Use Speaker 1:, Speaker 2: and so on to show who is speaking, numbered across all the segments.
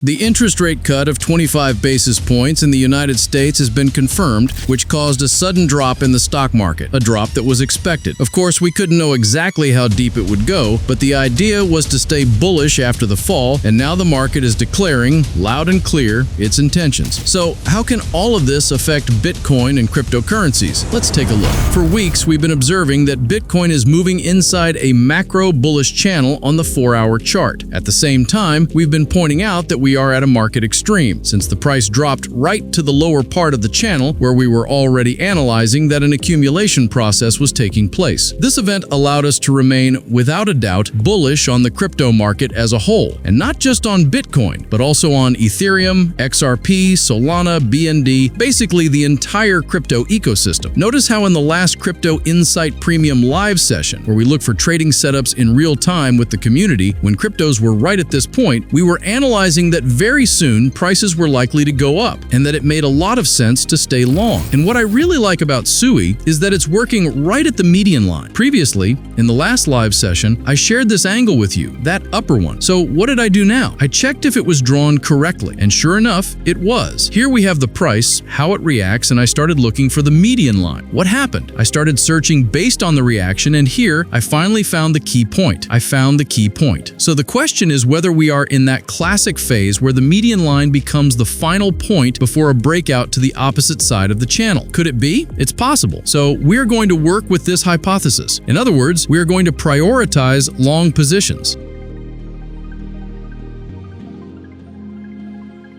Speaker 1: The interest rate cut of 25 basis points in the United States has been confirmed, which caused a sudden drop in the stock market, a drop that was expected. Of course, we couldn't know exactly how deep it would go, but the idea was to stay bullish after the fall, and now the market is declaring, loud and clear, its intentions. So, how can all of this affect Bitcoin and cryptocurrencies? Let's take a look. For weeks, we've been observing that Bitcoin is moving inside a macro bullish channel on the 4-hour chart. At the same time, we've been pointing out that we are at a market extreme, since the price dropped right to the lower part of the channel where we were already analyzing that an accumulation process was taking place. This event allowed us to remain, without a doubt, bullish on the crypto market as a whole, and not just on Bitcoin, but also on Ethereum, XRP, Solana, BNB, basically the entire crypto ecosystem. Notice how in the last Crypto Insight Premium live session, where we look for trading setups in real time with the community, when cryptos were right at this point, we were analyzing that very soon prices were likely to go up, and that it made a lot of sense to stay long. And what I really like about SUI is that it's working right at the median line. Previously, in the last live session, I shared this angle with you, that upper one. So what did I do now? I checked if it was drawn correctly, and sure enough, it was. Here we have the price, how it reacts, and I started looking for the median line. What happened? I started searching based on the reaction, and here I finally found the key point. I found the key point. So the question is whether we are in that classic phase where the median line becomes the final point before a breakout to the opposite side of the channel. Could it be? It's possible. So we're going to work with this hypothesis. In other words, we are going to prioritize long positions.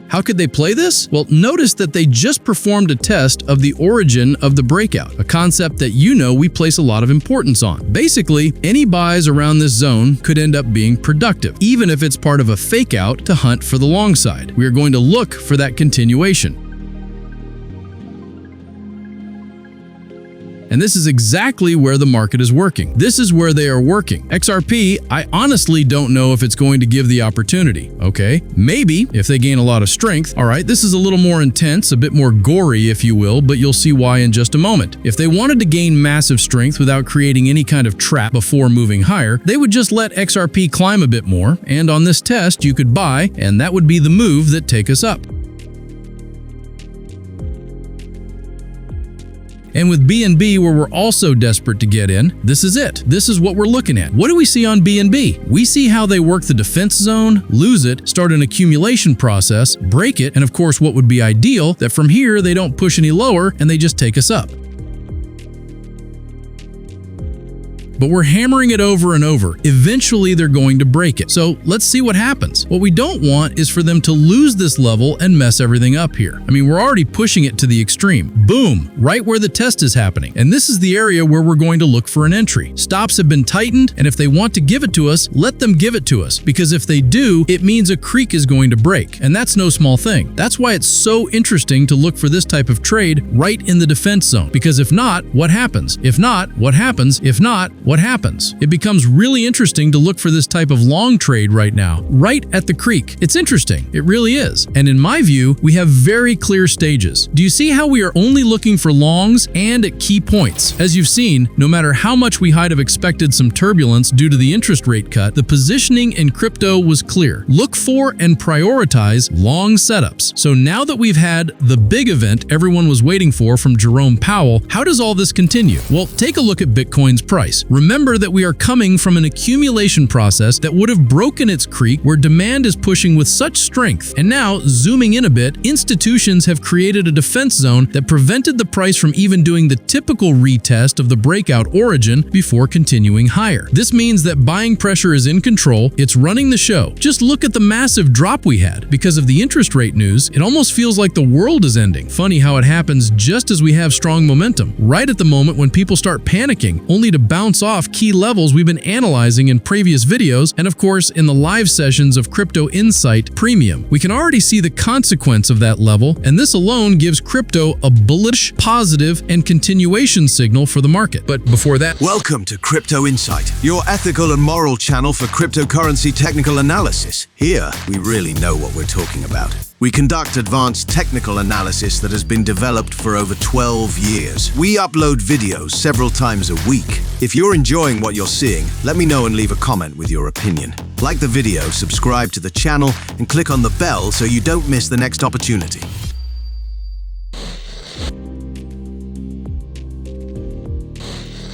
Speaker 1: How could they play this? Well, notice that they just performed a test of the origin of the breakout, a concept that we place a lot of importance on. Basically, any buys around this zone could end up being productive, even if it's part of a fake out to hunt for the long side. We are going to look for that continuation. And this is exactly where the market is working. This is where they are working. XRP, I honestly don't know if it's going to give the opportunity, okay? Maybe, if they gain a lot of strength. All right, this is a little more intense, a bit more gory, if you will, but you'll see why in just a moment. If they wanted to gain massive strength without creating any kind of trap before moving higher, they would just let XRP climb a bit more, and on this test, you could buy, and that would be the move that take us up. And with BNB, where we're also desperate to get in, this is it. This is what we're looking at. What do we see on BNB? We see how they work the defense zone, lose it, start an accumulation process, break it, and of course what would be ideal, that from here they don't push any lower and they just take us up. But we're hammering it over and over. Eventually, they're going to break it. So let's see what happens. What we don't want is for them to lose this level and mess everything up here. I mean, we're already pushing it to the extreme. Boom, right where the test is happening. And this is the area where we're going to look for an entry. Stops have been tightened, and if they want to give it to us, let them give it to us. Because if they do, it means a creek is going to break. And that's no small thing. That's why it's so interesting to look for this type of trade right in the defense zone. Because if not, what happens? If not, what happens? If not, what happens? It becomes really interesting to look for this type of long trade right now, right at the creek. It's interesting. It really is. And in my view, we have very clear stages. Do you see how we are only looking for longs and at key points? As you've seen, no matter how much we might have expected some turbulence due to the interest rate cut, the positioning in crypto was clear. Look for and prioritize long setups. So now that we've had the big event everyone was waiting for from Jerome Powell, how does all this continue? Well, take a look at Bitcoin's price. Remember that we are coming from an accumulation process that would have broken its creek where demand is pushing with such strength. And now, zooming in a bit, institutions have created a defense zone that prevented the price from even doing the typical retest of the breakout origin before continuing higher. This means that buying pressure is in control, it's running the show. Just look at the massive drop we had. Because of the interest rate news, it almost feels like the world is ending. Funny how it happens just as we have strong momentum, right at the moment when people start panicking, only to bounce off key levels we've been analyzing in previous videos and of course in the live sessions of Crypto Insight Premium. We can already see the consequence of that level, and this alone gives crypto a bullish, positive, and continuation signal for the market. But before that,
Speaker 2: welcome to Crypto Insight, your ethical and moral channel for cryptocurrency technical analysis. Here, we really know what we're talking about. We conduct advanced technical analysis that has been developed for over 12 years. We upload videos several times a week. If you're enjoying what you're seeing, let me know and leave a comment with your opinion. Like the video, subscribe to the channel, and click on the bell so you don't miss the next opportunity.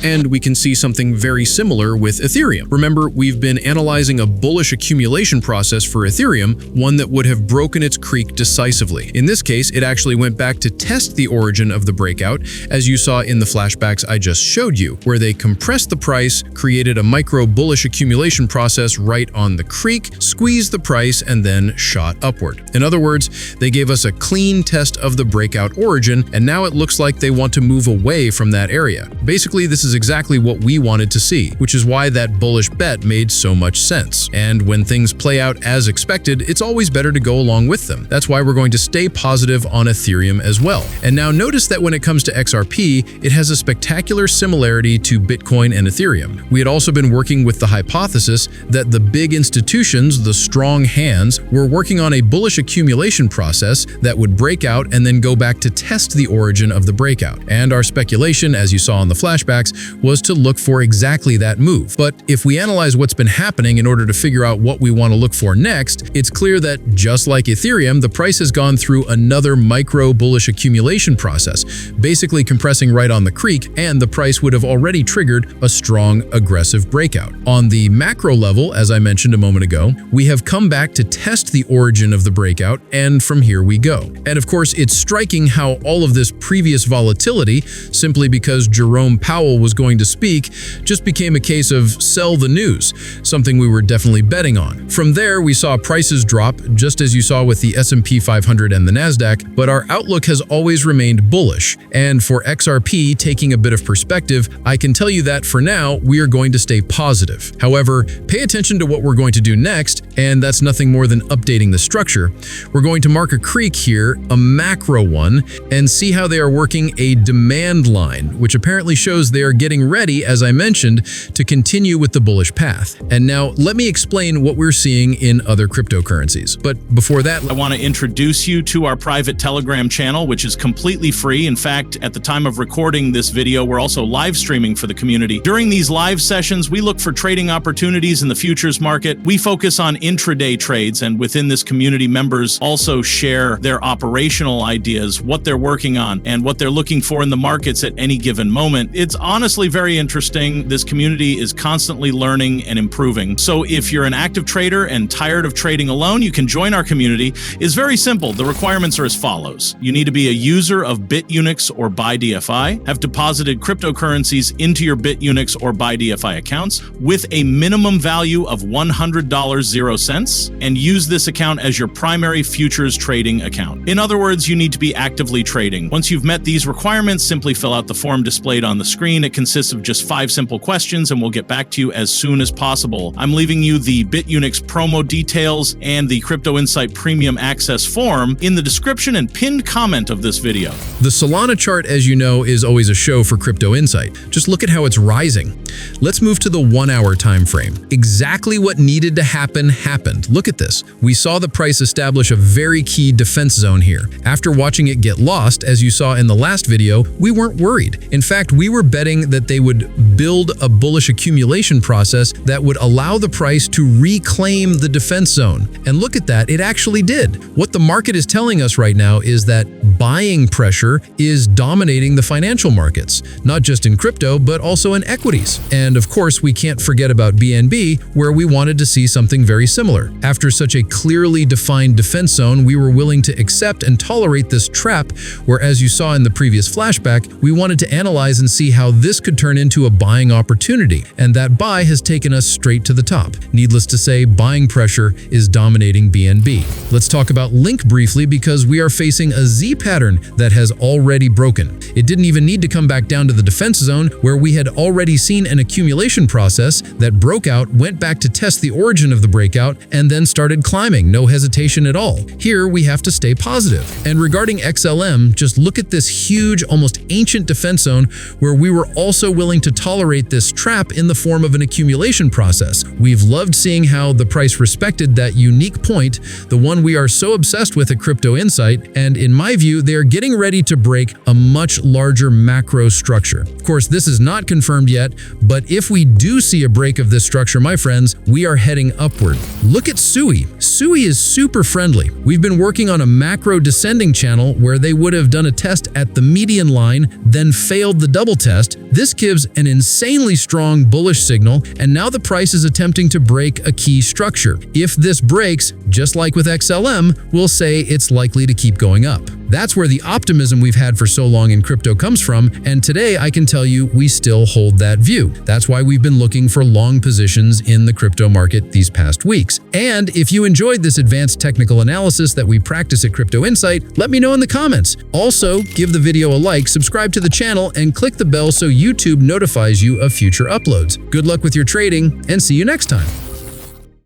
Speaker 3: And we can see something very similar with Ethereum. Remember, we've been analyzing a bullish accumulation process for Ethereum, one that would have broken its creek decisively. In this case, it actually went back to test the origin of the breakout, as you saw in the flashbacks I just showed you, where they compressed the price, created a micro bullish accumulation process right on the creek, squeezed the price, and then shot upward. In other words, they gave us a clean test of the breakout origin, and now it looks like they want to move away from that area. Basically, this is exactly what we wanted to see, which is why that bullish bet made so much sense. And when things play out as expected, it's always better to go along with them. That's why we're going to stay positive on Ethereum as well. And now notice that when it comes to XRP, it has a spectacular similarity to Bitcoin and Ethereum. We had also been working with the hypothesis that the big institutions, the strong hands, were working on a bullish accumulation process that would break out and then go back to test the origin of the breakout. And our speculation, as you saw in the flashbacks, was to look for exactly that move. But if we analyze what's been happening in order to figure out what we want to look for next, it's clear that just like Ethereum, the price has gone through another micro bullish accumulation process, basically compressing right on the creek, and the price would have already triggered a strong, aggressive breakout. On the macro level, as I mentioned a moment ago, we have come back to test the origin of the breakout, and from here we go. And of course, it's striking how all of this previous volatility, simply because Jerome Powell was going to speak, just became a case of sell the news, something we were definitely betting on. From there, we saw prices drop, just as you saw with the S&P 500 and the Nasdaq, but our outlook has always remained bullish. And for XRP, taking a bit of perspective, I can tell you that for now, we are going to stay positive. However, pay attention to what we're going to do next, and that's nothing more than updating the structure. We're going to mark a creek here, a macro one, and see how they are working a demand line, which apparently shows they are getting ready, as I mentioned, to continue with the bullish path. And now let me explain what we're seeing in other cryptocurrencies. But before that,
Speaker 4: I want to introduce you to our private Telegram channel, which is completely free. In fact, at the time of recording this video, we're also live streaming for the community. During these live sessions, we look for trading opportunities in the futures market. We focus on intraday trades, and within this community, members also share their operational ideas, what they're working on, and what they're looking for in the markets at any given moment. It's honestly very interesting. This community is constantly learning and improving. So if you're an active trader and tired of trading alone, you can join our community. It's very simple. The requirements are as follows. You need to be a user of BitUnix or BuyDFI, have deposited cryptocurrencies into your BitUnix or BuyDFI accounts with a minimum value of $100.00, and use this account as your primary futures trading account. In other words, you need to be actively trading. Once you've met these requirements, simply fill out the form displayed on the screen. It consists of just 5 simple questions, and we'll get back to you as soon as possible. I'm leaving you the BitUnix promo details and the Crypto Insight Premium Access form in the description and pinned comment of this video.
Speaker 3: the Solana chart, as you know, is always a show for Crypto Insight. Just look at how it's rising. Let's move to the 1-hour time frame. Exactly what needed to happen happened. Look at this. We saw the price establish a very key defense zone here. After watching it get lost, as you saw in the last video, we weren't worried. In fact, we were betting that they would build a bullish accumulation process that would allow the price to reclaim the defense zone. And look at that, it actually did. What the market is telling us right now is that buying pressure is dominating the financial markets, not just in crypto, but also in equities. And of course, we can't forget about BNB, where we wanted to see something very similar. After such a clearly defined defense zone, we were willing to accept and tolerate this trap, where, as you saw in the previous flashback, we wanted to analyze and see how this could turn into a buying opportunity. And that buy has taken us straight to the top. Needless to say, buying pressure is dominating BNB. Let's talk about Link briefly, because we are facing a Z-pattern
Speaker 1: pattern that has already broken. It didn't even need to come back down to the defense zone where we had already seen an accumulation process that broke out, went back to test the origin of the breakout, and then started climbing, no hesitation at all. Here we have to stay positive. And regarding XLM, just look at this huge, almost ancient defense zone where we were also willing to tolerate this trap in the form of an accumulation process. We've loved seeing how the price respected that unique point, the one we are so obsessed with at Crypto Insight, and in my view, they are getting ready to break a much larger macro structure. Of course, this is not confirmed yet, but if we do see a break of this structure, my friends, we are heading upward. Look at SUI. SUI is super friendly. We've been working on a macro descending channel where they would have done a test at the median line, then failed the double test. This gives an insanely strong bullish signal, and now the price is attempting to break a key structure. If this breaks, just like with XLM, we'll say it's likely to keep going up. That's where the optimism we've had for so long in crypto comes from, and today I can tell you we still hold that view. That's why we've been looking for long positions in the crypto market these past weeks. And if you enjoyed this advanced technical analysis that we practice at Crypto Insight, let me know in the comments. Also, give the video a like, subscribe to the channel, and click the bell so YouTube notifies you of future uploads. Good luck with your trading, and see you next time.